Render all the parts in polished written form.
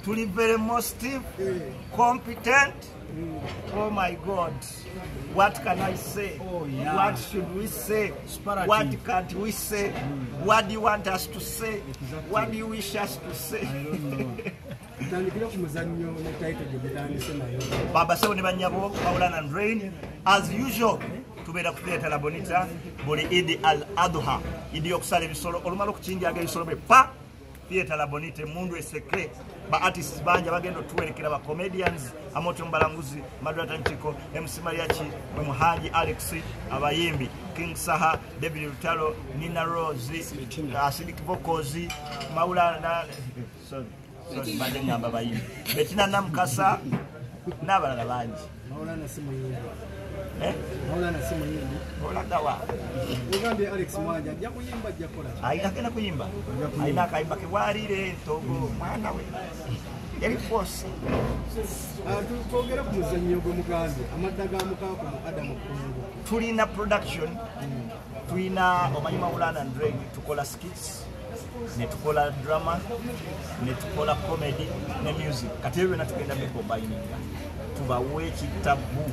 tuli very most competent. Oh my God, what can I say? What should we say? What can't we say? What do you want us to say? What do you wish us to say? I don't know. Baba Sewo ne banyabo Maulana and Rain, as usual. Tubera ku Theatre La Bonita buli Eid al-Adha idi okusala ebisolo olumala okukinjaga ebisolo be pa Theatre La Bonita mundu esekre ba artists banja bagendo tuwerekera ba comedians Amoto Mbalanguzi Madrata Ntiko MC Mariachi Muhaji Alex abayimbi King Saha David Lutalo Nina Rose Acidic Vocals Maulana sorry bande nyamba bayimbi Betina Namkasa n'abalala bangi Maulana Simuyimbi Maulana Simuyimbi olagawa ugambe Alex Mwanja ajja kuyimba ajja kola aina kena kuyimba aina kaimba kewalire ntogo mwana we yali force tukogera ku muzannyo gwe mugambe amaddaga mukako mu Adamu Kungu tulina production tulina omanyi Maulana and Rain tukola skits ne tukola drama ne tukola comedy ne music kati ebyo natugenda bikombaininga tubawe ekitabu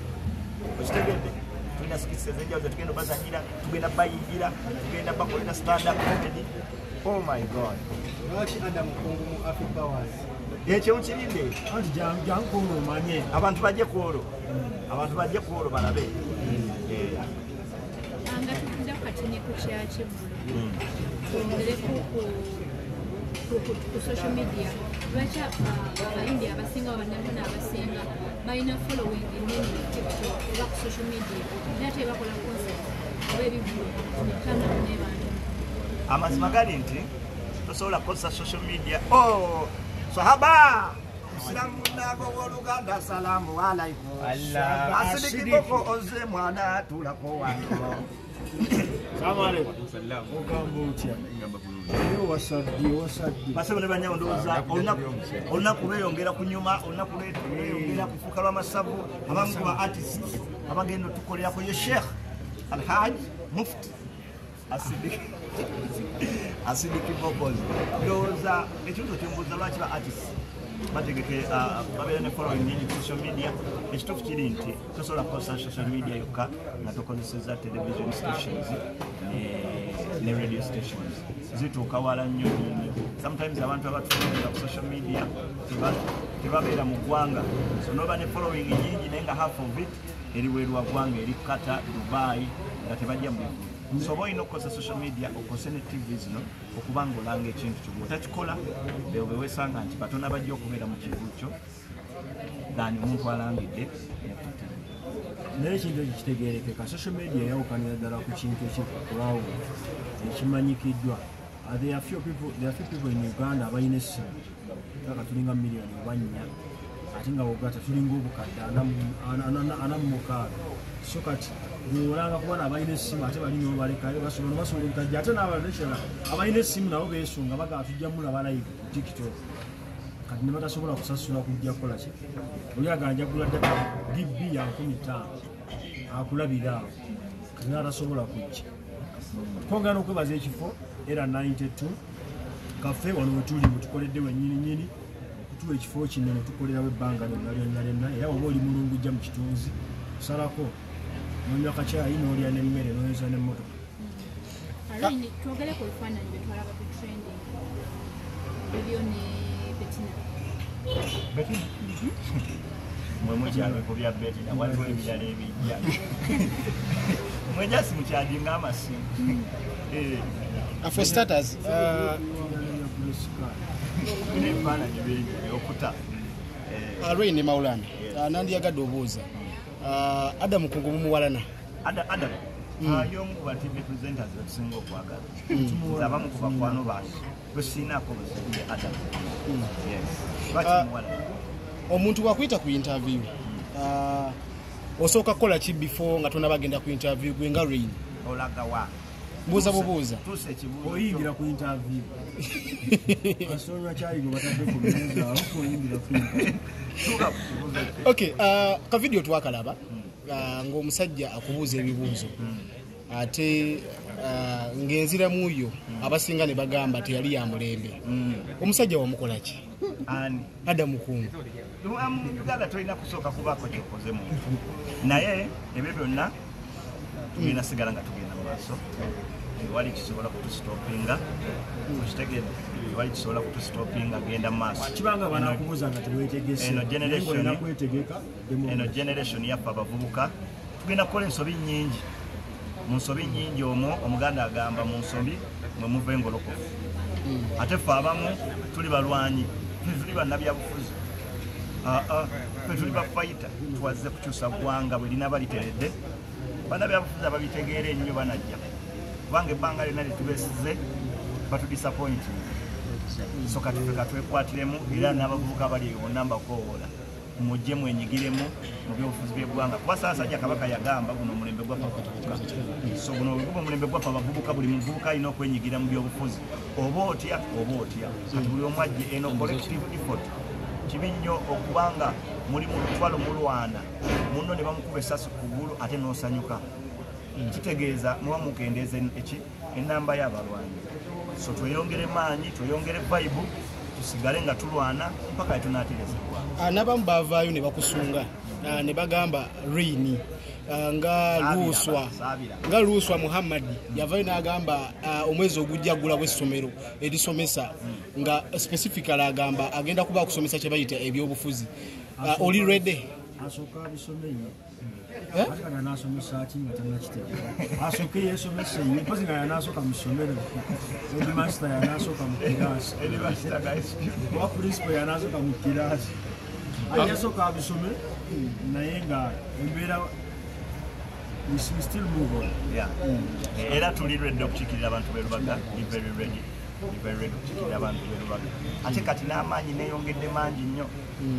okitegedde tulina skits ezenjawulo tugenda bazanyira tugenda bayingira tugenda bakolera stand up comedy. Oh my God, lwaki Adamu Kungu mu Africa Wars ekyo nkirinde anti jangu omanye abantu bajje kuolo abantu bajje kuolo balabe anga tukunda katini ku kyache tuongereko ku social media lwaki abayimbi abasinga abanyambo n'abasinga balina following nini TikTok oba ku social media nate bakola concert oba ebivuga nekana n'ebantu amazima gali nti tosobola kukozesa social media. Oh sahaba Islamu nako w'Oluganda salamu alaikum asidikiboko oze mwana tulako wano basebo ne banyawo ndowooza olunaku lweyongera ku nyuma olunaku lweyongera kufuuka lw'amasavu abamu ku ba artists abagenda tukolerako ye Sheikh Alhaji Mufti Asidiki Vocals ndowooza ekibuzo kyembuuza lwaki ba artists bategeke babeera ne following nyingi ku social media. Ekituufu kiri nti tosobola kukozesa social media yokka nga tokozeseza television stations ne radio stations zituuka wala nnyo nnyo. Sometimes abantu abatufolowinga ku social media tebabeera mu ggwanga, so noba ne following nyingi naye nga half of it eri weerwa ggwanga eri Qatar, Dubai nga tebajja mu bivulu. So boyina okukozesa social media okozese ne TV zino okuba ng'olanga ekintu kyo otakikola beobe wesanga nti Katonda bajja okubeera mu kivu kyo dani omuntu alangidde naye ekintu ekitegeerekeka social media yawukanira ddala ku kintu ekikulawo ekimanyikiddwa. There are few people in Uganda abalina essimu kaka tulinga miliyoni oba nnya ate nga wogata tulinga obukadde ana mu mukaaga so kati olanga kubona abalina essimu ate balina obalekayo basobola obukadde ate n'abalekera abalina essimu nabo beesunga baga tujja mulaba live ku TikTok kati ne batasobola kusasula kujja kukola ki oli aganja gula data GB ya 15 akulabira kati n'atasobola kujja twongera okwebaza ekifo era 92 kafe wano wetuli mutukoledde wennyini kutuwa ekifo kinene tukolerawo ebbanga lyonna era oba oli mulungu jja mu kitunzi salako nonywa kacyayi n'olya n'emmere n'oyeza n'emmotoka. Alini twogere ku bifaananyi bye twalaba ku trending ebyo ne Betina mwe mukyalo ku bya Betina waliwo ebirala ebijja mwe jasi mukyadinga amasimu for starters ebifaananyi bingi okuta Rain Maulana nandiyagadde obuuza Adamu Kungu mumuwalana Adam y'omu ku ba TV presenters betusinga okwagala abamu ku bakwano bange bwesinaako buzibu Adam. Omuntu bwakuyita ku interview osooka kukola ki before nga tonna bagenda ku interview gwe nga Rain olaga wa mbuuza bubuuza oyingira ku interview asonywa kyayigo batadde ku meza alufu oyingira ku okay ka video twakalaba ng'omusajja akubuuza ebibuuzo ate ng'enziramu yo abasinga ne bagamba teyali ya mulembe omusajja wamukola ki ani Adam Kungu Uganda tulina kusooka kubaako kyokoze muntu naye ebyo byonna tugenda sigala nga tugenda mu maaso wali kisobola kutusitopinga okitegedde wali kisobola kutusitopinga genda mu maaso kibanga banakubuuza nga teweetegese eno generation yaffe abavubuka tugenda kukola ensobi nnyingi mu nsobi nnyingi omwo omuganda agamba mu nsobi mwe muva engolokofu ate ffe abamu tuli balwanyi tuli bannabyabufuzi ffe tuli bafayita twazze kukyusa ggwanga bwe lina baliteredde bannabyabufuzi ababitegeera ennyo banajja kubanga ebbanga lyonna lyetubeesize batudisappointing so kati ffe katwekwatiremu era n'abavubuka bali eyo bonna mbakoowola mujje mwenyigiremu mu byobufuzi by'eggwanga kuba Ssaabasajja Kabaka yagamba guno omulembe gwaffe abavubuka so guno bweguba omulembe gwaffe abavubuka buli muvubuka alina okwenyigira mu byobufuzi oba otya kati buli omu ajje eno collective effort kibi nnyo okubanga muli mu lutwalo mulwana munno ne bamukuba essasi ku ggulu ate n'osanyuka kitegeeza muba mukendeeza ennamba y'abalwanyi so tweyongere maanyi tweyongere vibe tusigale nga tulwana mpaka yetunaaterezebwa n'abamu baavaayo ne bakusunga ne bagamba Rain nga Luswa Muhammad yavaayo n'agamba omwezi ogujja gula bw'essomero erisomesa nga specifically agamba agenda kuba kusomesa kye bayita ebyobufuzi oli ready asooka abisomeye akana nasomesa ki nga tannakitegeera asooke yeesomese ye mpozi nga yanasooka mu ssomero headmaster yanasooka mu kiraasi oba principal yanasooka mu kiraasi yasooka abisome naye nga embeera we still move on era tuli ready okukikirira abantu berubaga very ready okukikirira abantu berubaga ate kati n'amaanyi neeyongedde mangi nnyo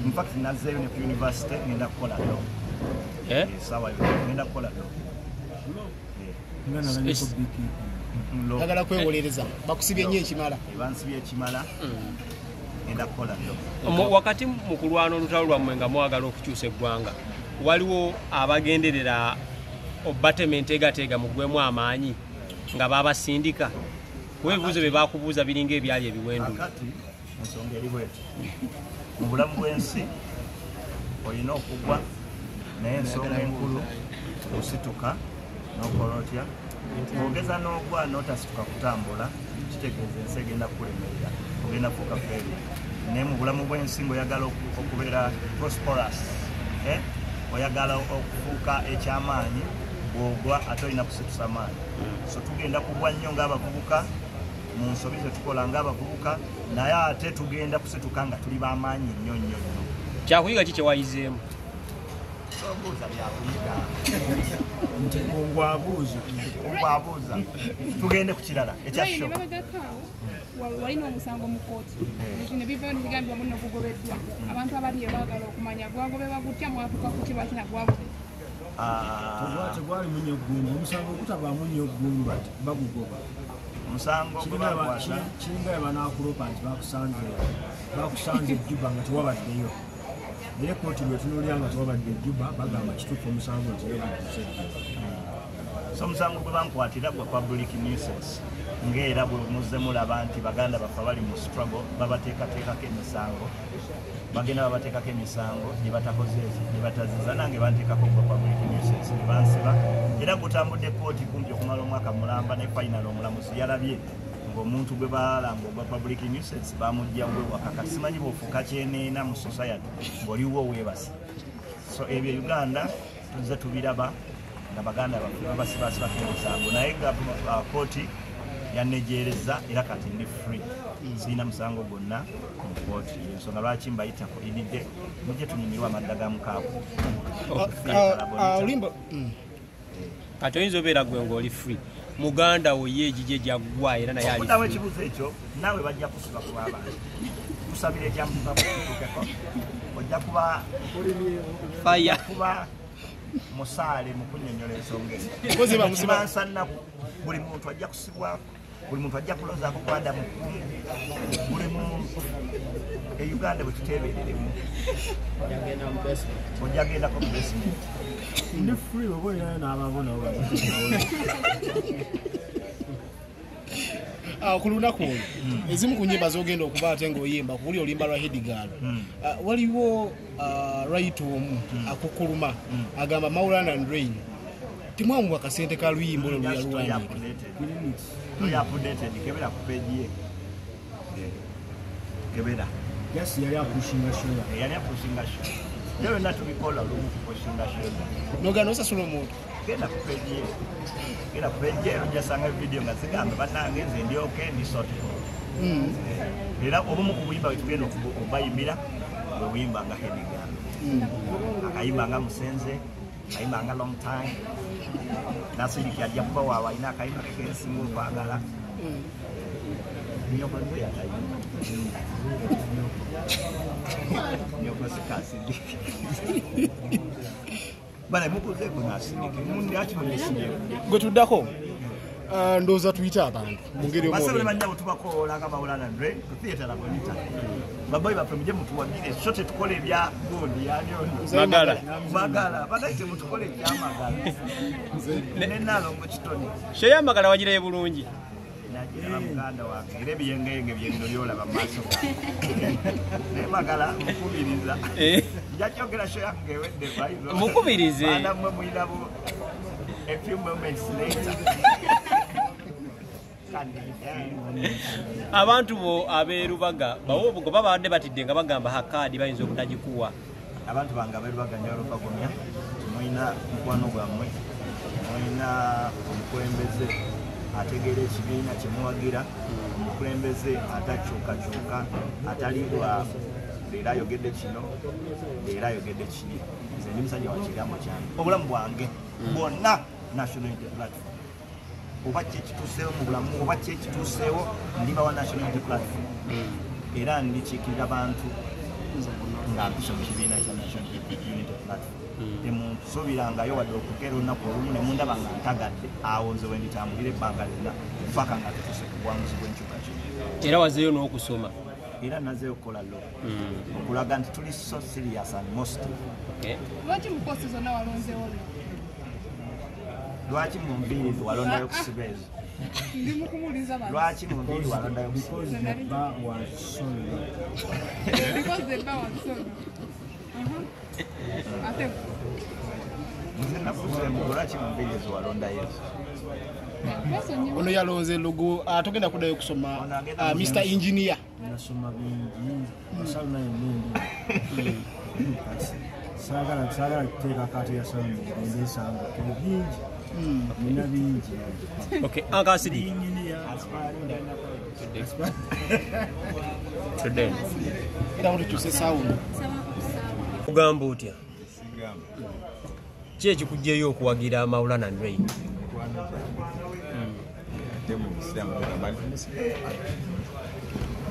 infact nazzeeyo ne ku university ngenda kukola do sawa ngenda kukola do agala kwewolereza bakusibye nnyo ekimala bansibye ekimala ngenda kukola do wakati mu kulwana olutalo lwammwe nga mwagala okukyusa eggwanga waliwo abagenderera obatement egateega muggwemu amaanyi nga babasindika weebuuzo bye bakubuuza biringa ebyali ebiwendu akati ensonga eri bweti mu bulamu bw'ensi olina okugwa naye ensonga enkulu osituka n'okola otya ogeza n'ogwa n'otasituka kutambula kitegeeza ensi egenda kukulemerera ogenda kufuuka feri naye mu bulamu bw'ensi ng'oyagala okubeera prosperous oyagala okufuuka ekyamaanyi bw'ogwa ate olina kusitusa maanyi so tugenda kugwa nnyo ng'abavubuka mu nsobi ze tukola ng'abavubuka naye ate tugenda kusituka nga tuli b'amaanyi nnyo nnyo nnyo kyakuyiga ki kyewayizeemu obuuza byakuyiga nti ongwabuuza tugende ku kirala ekyasho walina omusango mu kooti ne bivaayo negambibwa mulina okugobeddwa abantu abali baagala okumanya gwagobebwa gutya mwatuka ku kiba kina gwagobebwa tegwali munyeggumba omusango ogutavaamu nyeggumba bagugoba omusango kiringa we banaakulopa nti bakusanze ejjuba nga tewabaddeyo naye kooti lwetunuulya nga tewabadde ejjuba bagamba kituufu omusango nti yeguguse so omusango gwe bankwatira gwa public nuisance ng'era bwe muzze mulaba nti baganda baffe bali mu struggle babateekateekako emisango bagenda babateekako emisango gye batakozeezi gye bataziza nange banteekako gwa public nuisance ne bansiba era gutambudde kooti kumpi okumala omwaka mulamba ne final omulamuzi yalabye ng'omuntu gwe baalanga ogwa public nuisance bamugjawo ewaka kati simanyi bw'ofuuka kyeneena mu society ng'oliwo weebase so ebyo Uganda tuzze tubiraba nga baganda baffe babasibasibako emisango naye kooti yanejereza era kati ndi free sirina musango gwonna mu kooti ensonga lwaki mbayitako ididde mujje tunyumirwa amadda ga mukaago kati oyinza obeera gwe ng'oli free muganda wo ye egigye gyaggwa era naye okudawo ekibuuzo ekyo naawe bajja kusuka kuba abantu tusabira ekyamutukeko ojja kuba musaale mu kunnyonnyola ensonga ezimansannaku buli muntu ajja kusibwako buli muntu ajja kulozaako kwanda mukumu buli muntu e-Uganda bwe tuteebereremu ojja gendako mu basement ndi free oba olinayo n'ababo nabo ku lunaku olwo ezimu ku nnyimba z'ogenda okuba ate ng'oyimba kuli oluyimba lwa Hedigalo waliwo right omu akukuluma agamba Maulana and Rain timwamuwa kasente ka luyimba olwo luyaluwandiika kebera ku peji ye kebera yes yali akushinga show leo na tubikola lumu kushinga show nogano osasula omuntu genda ku peji ye genda ku peji ye ojasanga video nga zigamba banange nze ndi okay ndi sote era obumu ku buyimba wetugenda okubayimbira bwe buyimba nga Hedigalo akayimba nga Musenze akayimba nga Long Time nasiriki ajja kuba wawa ina akayimba kekensinga okwagala nyoko nze yakayimba nyoko sikasindi bana mukuze kunasindiki mundi ati munisindiki gwe tuddako ndowooza tuyite abantu mu ngeri basabule banyabo tubakola nga Maulana Andre ku theater la bonita baboyi baffe muje mutuwagire sote tukole ebya gondi magala bagaite mutukole ebya magala nenalo ngo kitoni sheya magala wagiraye bulungi najira muganda wake ire biyengenge byengino byolaba maaso magala mukubiriza njakyogera sheya ngewedde baizo mukubirize bana mwe muilabo a few moments later abantu bo aberubaga bawo bugo babadde batidde nga bagamba hakadi bayinza okutagikuwa abantu banga aberubaga nyoro bagomya moina mukwano gwamwe moina omukulembeze ategeera ekibiina kyemuwagira omukulembeze atakyukakyuka atalibwa leero ayogedde kino leero ayogedde kiri nze ndi musajja wa kigambo kyange obulamu bwange bwonna national unity platform oba kyekituuseewo mu bulamu oba kyekituuseewo ndiba wa national unity platform era ndikiikirira abantu nga mpisa mu kibiina kya national unity platform temunsuubirangayo wadde okukera olunaku olumu ne mundaba nga ntagadde awo nze we nditambulira ebbanga lyonna paka nga tutuuse ku bwanguzi bw'enkyukakyuka era wazeeyo n'okusoma era nazeeyo okukola lo okulaga nti tuli so serious and most lwaki mu posti zonna walonzeewo lwaki mu mbiri walondayo kusiba ezo ndi mukumuliza bano lwaki mu mbiri walondayo kusiba because the bar was solid because the bar was so ate nze nakuze mu lwaki mu mbiri ezo walondayo ezo ono yalonze logo atogenda kuddayo kusoma Mr. Engineer nasoma bingi basalu nayo nindi sagala kuteeka kati ya salu ngende nsanga bingi nina bingi okay ankasidi today era kuti kyuse sound kugamba otya ki ekikugyeyo okuwagira Maulana and Rain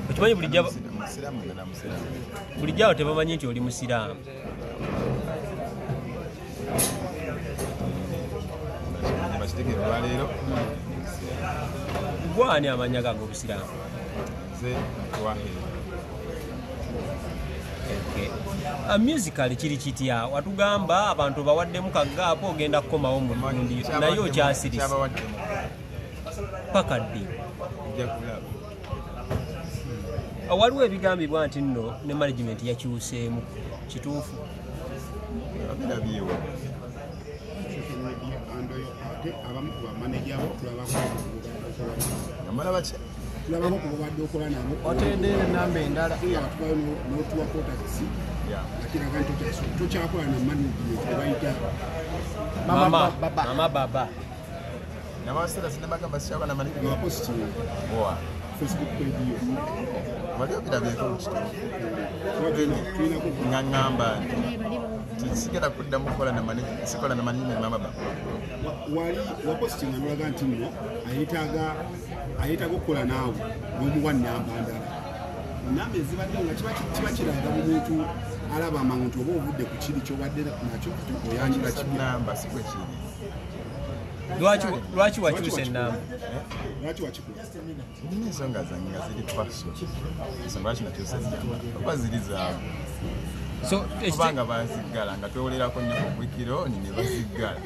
okimanyi bulijjawo tebamanyi nti oli musiraamu gwani amanya gange obusiraamu musical kiri kitya watugamba abantu bawaddemu kagaapo ogenda kukomawo mu lundi naye okyasirisa paka ddi waliwo ebigambibwa nti nno ne management yakyuseemu kituufu abamu ku bamaneja abo tulabako ku babadde okola nabo otende enamba endala atukayo n'otuwako takisi akiraga nti tokyakola na management ebayita mama baba apositinga Facebook page yo waliwo birabyeko nga ŋŋamba nti sigenda kuddamu kukola sikola na management mama baba wali wapositinga nolaga nti nno ayetaaga okukola naawe n'omuwa namba ndala namba ezibadde nga kiba kiraga mu muntu alaba amangu nti oba ovudde ku kiri kyobadde nakyo oyanjira kinamba si bwe kiri lwaki wakyusa ennamba lwaki wakikola nina ensonga zange nga ziri paso ensonga lwaki nakyusa ennamba oba ziri zaabu kubanga baziggala nga twewolerako nnyo ku bwikironi ne baziggala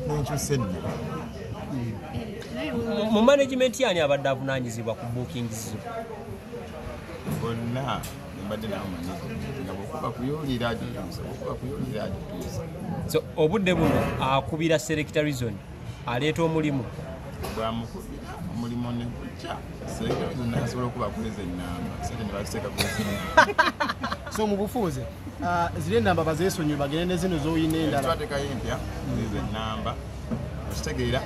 nenkyusa ennamba mu management yani abadde avunaanyizibwa ku bookings bonna mbadde nawo nga bwokuba kuyolera agituusa. So obudde buno akubira selector reason aleeta omulimu bwamukubira omulimu ne gujja selector reason asobola okuba akuleza ennamba sente ne baziteeka ku simu. So mu bufuuzi zile ennamba bazeesonyiwe bagende ne zino z'oyina endala twateekayo empya zizo ennamba okitegeera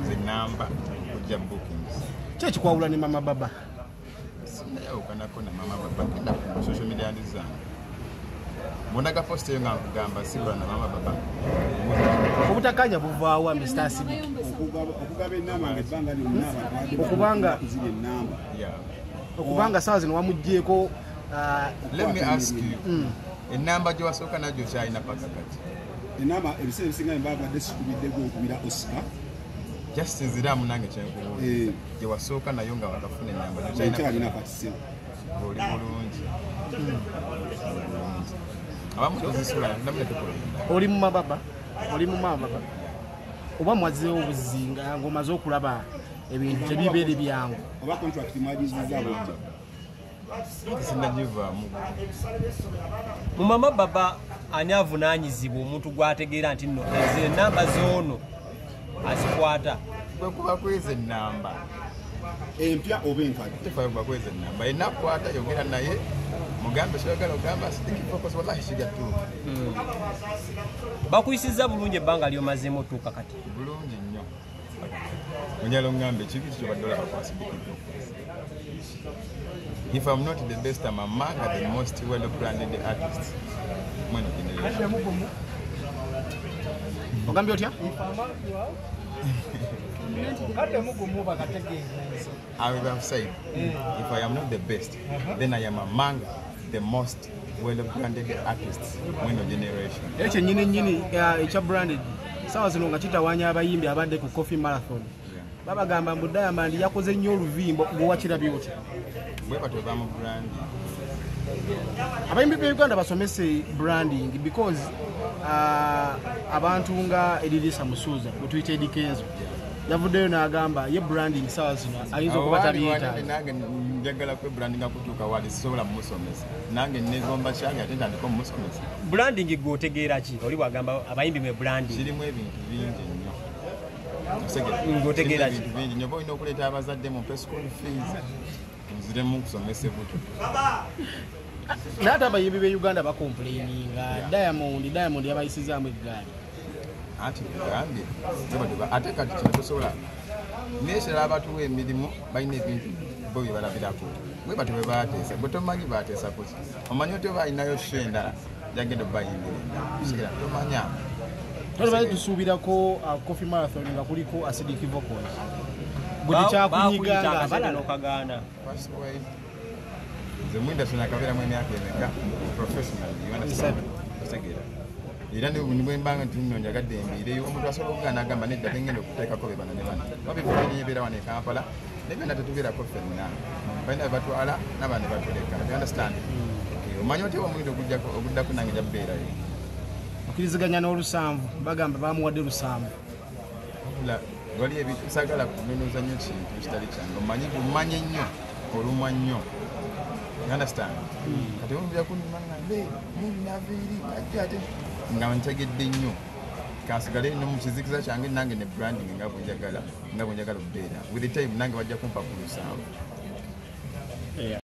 zennamba kujja bookings. ki ekikwawula ne mama baba? Sinayawukanako na mama baba genda ku social media zange munaga post eyo nga nkugamba sibula na mama baba. Obutakanya buvaawa Mr. Asibi okugaba ennamba ng'ebbanga lyonna okubanga ziri ennamba okubanga saa zino wamuggyeko. Let me ask you, ennamba gye wasooka najo kyalina paka kati ennamba ebiseera ebisinga mbabadde sikubiddeko okubira Oscar just nziramu nange kyenkubuuza gye wasooka nayo nga wakafuna ennamba kyalina kati oli bulungi abamu tozisula namunetukolinda oli mu mababa oli mu mama baba oba mwazeewo obuzinga ng'omaze okulaba ebintu tebibeere byangu oba contract mwagizizza bujja sindagivaamu. mu mama baba ani avunaanyizibwa omuntu gwategeera nti nno ezire ennamba z'ono azikwata bwekuba kweza ennamba empya oba enkadde tefayo bakweza ennamba yenna akwata yogera naye mugambe kyogala ogamba sidikifokosi wallahi kigatuuka. bakuyisizza bulungi ebbanga lyomazeemu otuuka kati bulungi nnyo onyala oŋŋambe ekiki kyobadde olaba kwa sidikifokosi. If I'm not the best, I'm among the most well-branded artists. ogambye otya? I would have said, if I am not the best, then I am among the most well-branded artists in the generation. Ekyo nnyini ekya branded sawa zino nga kitawaanya abayimbi abadde ku Coffee Marathon babagamba mbu Diamond yakoze nnyo oluvimbo ng'owakirabye otya? Bwe batyo bamu brand. Abayimbi b'e Uganda basomese branding because abantu nga Edirisa Musuuza butuyita Eddie Kenzo yavuddeyo n'agamba ye branding sawa zino ayinza okuba tabyetaaga. Nange njagala kwe branding akutuuka wali sisobola musomesa nange negomba kyange ate ntandika omusomesa. branding gwotegeera ki oli bwagamba abayimbi mwe branding kirimu ebintu bingi nnyo ng'otegeera ki bingi nnyo olina okuleeta abazadde mu school fees nziremu kusomesa buto. Naye ate abayimbi b'e Uganda bakomplaininga Diamond yabayisizaamu eggaali. Anti kugambye ate kati kino tosobola neekirala abatuwa emirimu balina ebintu bo bye balabirako bwe batyo bwe baateesa bwe tomanyi baateesa kuki omanyi oti oba alinayo sho endala jagenda obayimbira endala tomanya tolibale tusuubirako Coffee Marathon nga kuliko acidic vocals bwe tekyakunyiganga abalala okagaana. nze mu industry nakabeeramu emyaka emeka professional otegeera era nibwe mbanga nti nno njagadde embiireyo omuntu asobola okugaana agamba nedda tengenda okuteekako be bano ne bano babifunebeera wano e Kampala ne byonna tetubeerako ffenna balina bebatwala n'abantu ne batuleka you understand omanyi oti omulindo oguddako nange jabbeerayo okkiriziganya n'olusanvu bagamba bamuwadde lusanvu wali ebintu sagala kunonoza nnyo kintu ekitali kyange omanye nnyo olumwa nnyo you understand kati omumbira kunimanga muninaviiri ajja ate nga ntegedde nnyo kansigale no mu kizikiza kyange nange ne branding nga bwenjagala okubeera with the time nange bajja kumpa ku lusanvu.